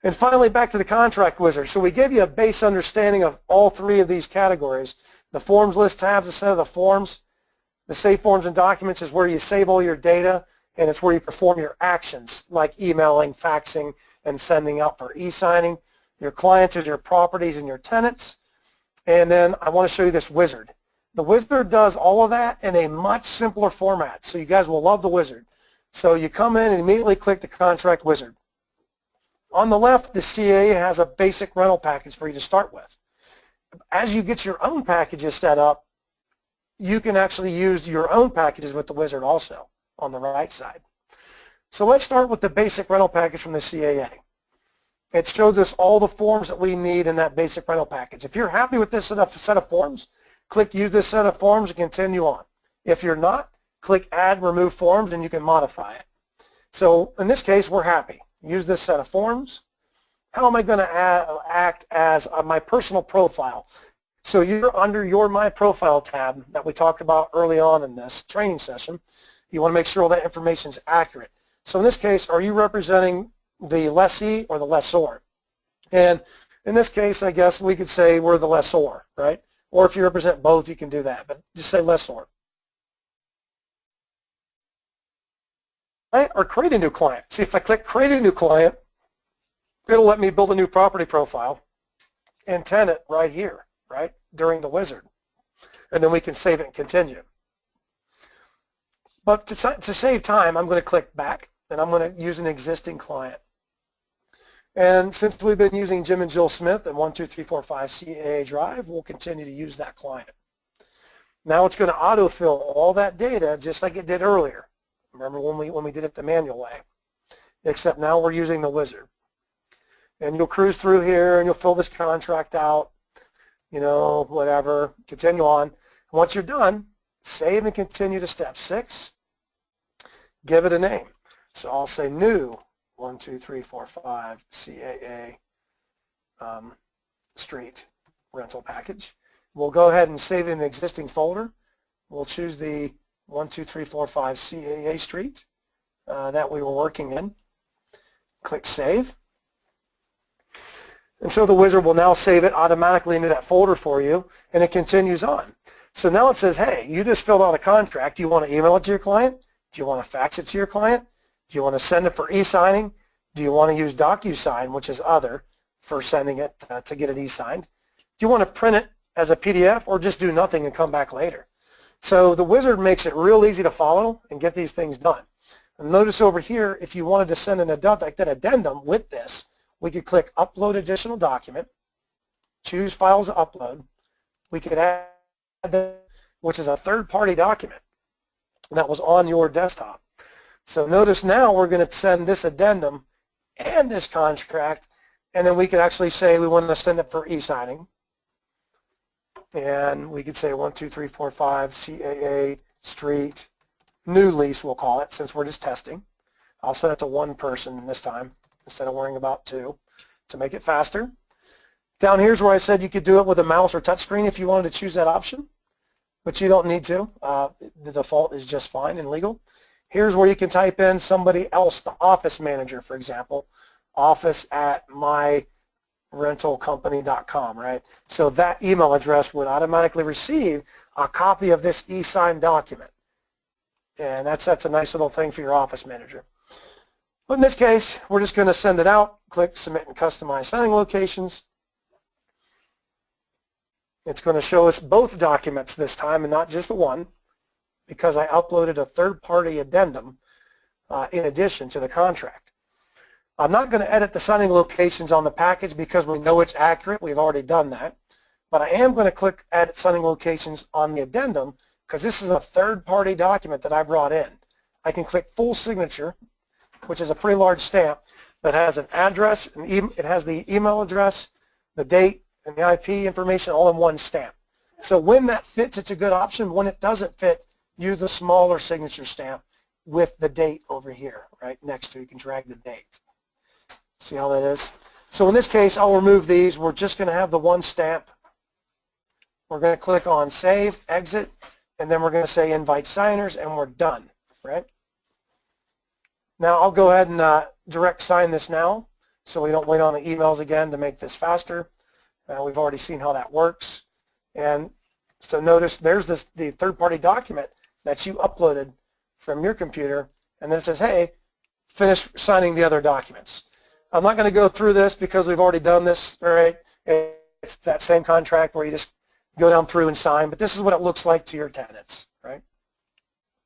And finally, back to the contract wizard. So we gave you a base understanding of all three of these categories. The forms list tabs, a set of the forms. The save forms and documents is where you save all your data, and it's where you perform your actions, like emailing, faxing, and sending out for e-signing. Your clients is your properties and your tenants. And then I want to show you this wizard. The wizard does all of that in a much simpler format, so you guys will love the wizard. So you come in and immediately click the contract wizard. On the left, the CAA has a basic rental package for you to start with. As you get your own packages set up, you can actually use your own packages with the wizard also on the right side. So let's start with the basic rental package from the CAA. It shows us all the forms that we need in that basic rental package. If you're happy with this set of forms, click use this set of forms and continue on. If you're not, click add remove forms and you can modify it. So in this case, we're happy. Use this set of forms. How am I going to act as my personal profile? So you're under your My Profile tab that we talked about early on in this training session. You want to make sure all that information is accurate. So in this case, are you representing the lessee or the lessor? And in this case, I guess we could say we're the lessor, right? Or if you represent both, you can do that, but just say lessor. Right? Or create a new client. See, if I click create a new client, it'll let me build a new property profile and tenant right here, right, during the wizard. And then we can save it and continue. But to save time, I'm going to click back, and I'm going to use an existing client. And since we've been using Jim and Jill Smith at 12345 CAA Drive, we'll continue to use that client. Now it's going to autofill all that data just like it did earlier. Remember when we did it the manual way, except now we're using the wizard. And you'll cruise through here and you'll fill this contract out, you know, whatever, continue on. Once you're done, save and continue to step 6. Give it a name. So I'll say new 12345 CAA Street rental package. We'll go ahead and save it in the existing folder. We'll choose the 12345 CAA Street that we were working in. Click Save. And so the wizard will now save it automatically into that folder for you, and it continues on. So now it says, hey, you just filled out a contract. Do you want to email it to your client? Do you want to fax it to your client? Do you want to send it for e-signing? Do you want to use DocuSign, which is other, for sending it to get it e-signed? Do you want to print it as a PDF or just do nothing and come back later? So the wizard makes it real easy to follow and get these things done. And notice over here, if you wanted to send an addendum with this, we could click Upload Additional Document, choose Files to Upload. We could add that, which is a third-party document that was on your desktop. So notice now we're going to send this addendum and this contract, and then we could actually say we want to send it for e-signing. And we could say 12345 CAA Street new lease, we'll call it, since we're just testing. I'll send it to one person this time instead of worrying about 2 to make it faster. Down here's where I said you could do it with a mouse or touchscreen if you wanted to choose that option, but you don't need to. The default is just fine and legal. Here's where you can type in somebody else, the office manager, for example, office@myrentalcompany.com, right? So that email address would automatically receive a copy of this e-signed document. And that's a nice little thing for your office manager. But in this case, we're just going to send it out, click Submit and Customize Sending Locations. It's going to show us both documents this time and not just the one, because I uploaded a third-party addendum in addition to the contract. I'm not going to edit the sending locations on the package because we know it's accurate. We've already done that. But I am going to click Edit Sending Locations on the addendum because this is a third-party document that I brought in. I can click Full Signature, which is a pretty large stamp that has an address, it has the email address, the date, and the IP information all in one stamp. So when that fits, it's a good option. When it doesn't fit, use the smaller signature stamp with the date over here, right next to it. You can drag the date. See how that is? So in this case, I'll remove these. We're just going to have the one stamp. We're going to click on Save, Exit, and then we're going to say Invite Signers, and we're done, right? Now I'll go ahead and direct sign this now. so we don't wait on the emails again to make this faster. We've already seen how that works. And so notice there's the third-party document that you uploaded from your computer, and then it says, hey, finish signing the other documents. I'm not going to go through this because we've already done this, right? It's that same contract where you just go down through and sign, but this is what it looks like to your tenants, right?